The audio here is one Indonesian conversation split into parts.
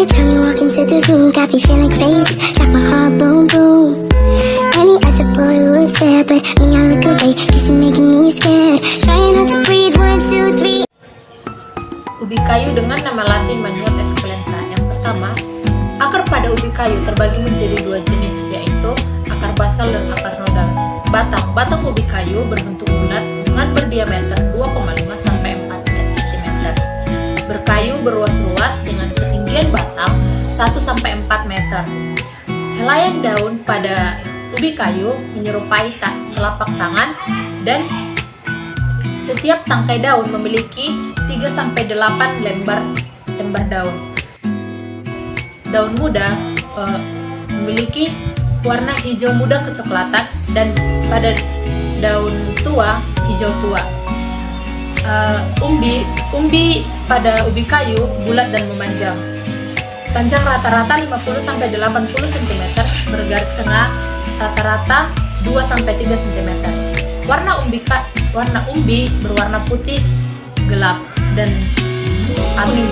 time you walk into the room, got me feeling crazy, like my heart boom boom. Any other boy would stare, but me I look away, cause you're making me scared. Trying not to breathe, 1, 2, 3. Ubi kayu dengan nama latin Manihot esculenta. Yang pertama, akar pada ubi kayu terbagi menjadi dua jenis, yaitu akar basal dan akar nodal. Batang ubi kayu berbentuk bulat dengan berdiameter 2,5 sampai 4 cm. Berkayu berruas-ruas dengan ketinggian batang 1 sampai 4 meter. Helaian daun pada ubi kayu menyerupai telapak tangan dan setiap tangkai daun memiliki 3 sampai 8 lembar daun. Daun muda memiliki warna hijau muda kecoklatan dan pada daun tua hijau tua. Umbi pada ubi kayu bulat dan memanjang. Panjang rata-rata 50 sampai 80 cm, bergaris tengah rata-rata 2 sampai 3 cm. Warna umbi berwarna putih gelap dan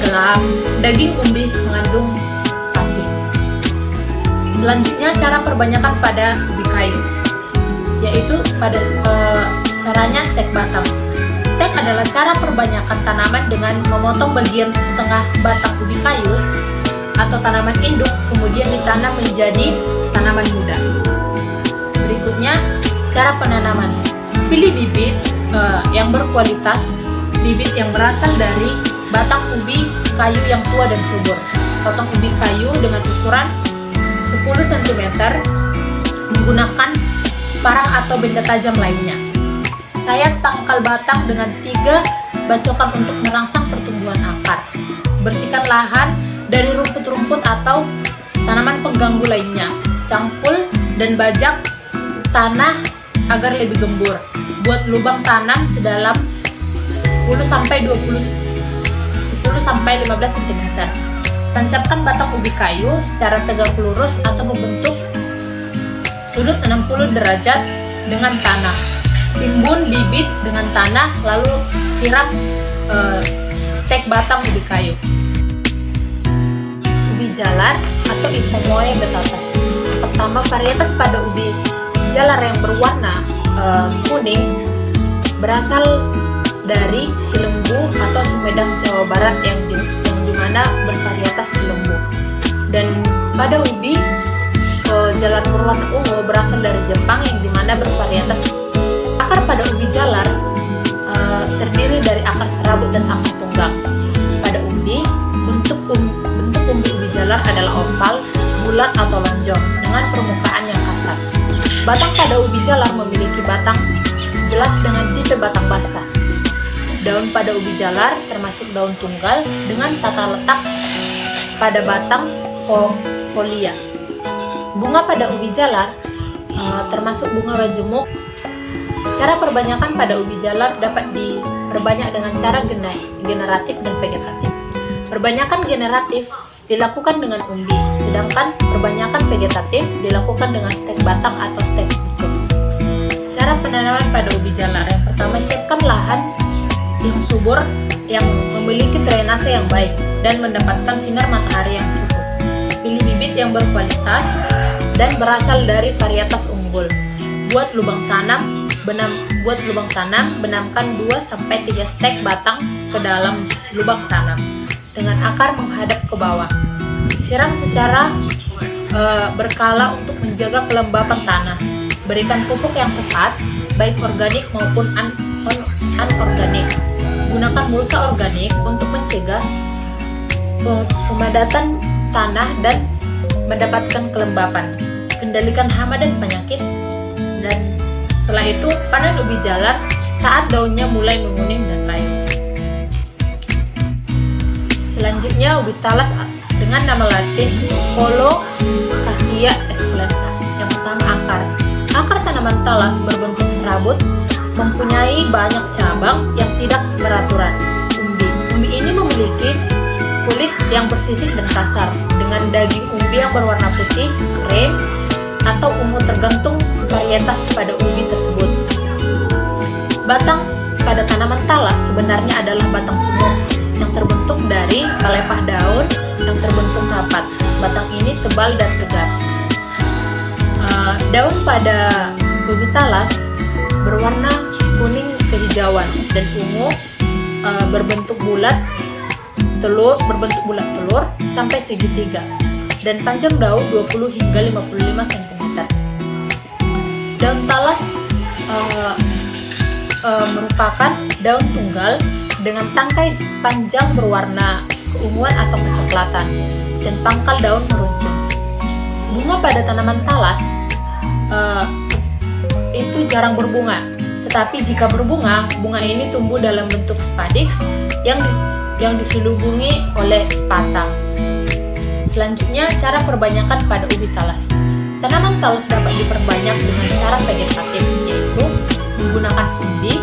gelap. Daging umbi mengandung pati. Selanjutnya cara perbanyakan pada ubi kayu, yaitu pada caranya stek batang. Stek adalah cara perbanyakan tanaman dengan memotong bagian tengah batang ubi kayu atau tanaman induk, kemudian ditanam menjadi tanaman muda. Berikutnya cara penanaman. Pilih bibit yang berkualitas, bibit yang berasal dari batang ubi kayu yang tua dan subur. Potong ubi kayu dengan ukuran 10 cm menggunakan parang atau benda tajam lainnya. Sayat pangkal batang dengan 3 bacokan untuk merangsang pertumbuhan akar. Bersihkan lahan dari rumput-rumput atau tanaman pengganggu lainnya. Cangkul dan bajak tanah agar lebih gembur. Buat lubang tanam sedalam 10 sampai 15 cm. Tancapkan batang ubi kayu secara tegak lurus atau membentuk sudut 60 derajat dengan tanah. Timbun bibit dengan tanah lalu siram stek batang ubi kayu. Ubi jalar atau Ipomoea betatas. Pertama, varietas pada ubi jalar yang berwarna kuning berasal dari Cilembu atau Sumedang, Jawa Barat yang dimana bervarietas Cilembu. Dan pada ubi jalar berwarna ungu berasal dari Jepang yang dimana bervarietas. Akar pada ubi jalar terdiri dari akar serabut dan akar tunggang. Pada ubi, bentuk umbi ubi jalar adalah oval, bulat atau lonjong dengan permukaan yang kasar. Batang pada ubi jalar memiliki batang jelas dengan tipe batang basah. Daun pada ubi jalar termasuk daun tunggal dengan tata letak pada batang folia. Bunga pada ubi jalar termasuk bunga majemuk. Cara perbanyakan pada ubi jalar dapat diperbanyak dengan cara generatif dan vegetatif. Perbanyakan generatif dilakukan dengan umbi, sedangkan perbanyakan vegetatif dilakukan dengan stek batang atau stek pucuk. Cara penanaman pada ubi jalar. Yang pertama, siapkan lahan yang subur yang memiliki drainase yang baik dan mendapatkan sinar matahari yang cukup. Pilih bibit yang berkualitas dan berasal dari varietas unggul. Buat lubang tanam, benamkan 2 sampai 3 stek batang ke dalam lubang tanam dengan akar menghadap ke bawah. Siram secara berkala untuk menjaga kelembapan tanah. Berikan pupuk yang tepat, baik organik maupun anorganik. Gunakan mulsa organik untuk mencegah pemadatan tanah dan mendapatkan kelembapan. Kendalikan hama dan penyakit. Dan setelah itu, panen ubi jalar saat daunnya mulai menguning dan layu. Selanjutnya, ubi talas dengan nama latin Colocasia esculenta. Yang pertama, akar. Akar tanaman talas berbentuk serabut, mempunyai banyak cabang yang tidak beraturan. Umbi ini memiliki kulit yang bersisik dan kasar, dengan daging umbi yang berwarna putih, krem, atau ungu tergantung varietas pada ubi tersebut. Batang pada tanaman talas sebenarnya adalah batang semu yang terbentuk dari pelepah daun yang yang terbentuk rapat. Batang ini tebal dan tegap. Daun pada ubi talas berwarna kuning kehijauan dan ungu, berbentuk bulat telur sampai segitiga, dan panjang daun 20 hingga 55 cm. Daun talas merupakan daun tunggal dengan tangkai panjang berwarna keunguan atau kecoklatan dan pangkal daun meruncing. Bunga pada tanaman talas itu jarang berbunga, tetapi jika berbunga, bunga ini tumbuh dalam bentuk spadix yang diselubungi oleh spata. Selanjutnya, cara perbanyakan pada ubi talas. Tanaman talas dapat diperbanyak dengan cara vegetatif, yaitu menggunakan umbi,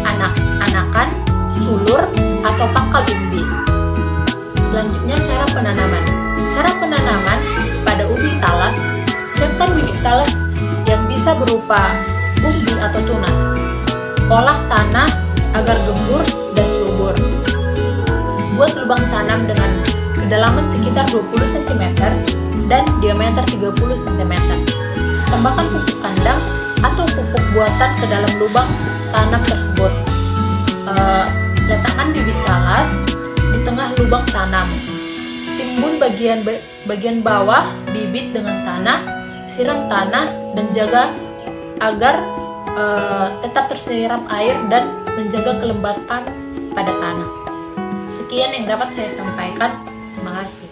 anak-anakan, sulur, atau pangkal umbi. Selanjutnya, cara penanaman. Cara penanaman pada ubi talas, siapkan bibit talas yang bisa berupa umbi atau tunas. Olah tanah agar gembur dan subur. Buat lubang tanam dengan kedalaman sekitar 20 cm dan diameter 30 cm. Tambahkan pupuk kandang atau pupuk buatan ke dalam lubang tanam tersebut. Letakkan bibit talas di tengah lubang tanam. Timbun bagian bawah bibit dengan tanah, siram tanah, dan jaga agar tetap tersiram air dan menjaga kelembapan pada tanah. Sekian yang dapat saya sampaikan. Terima kasih.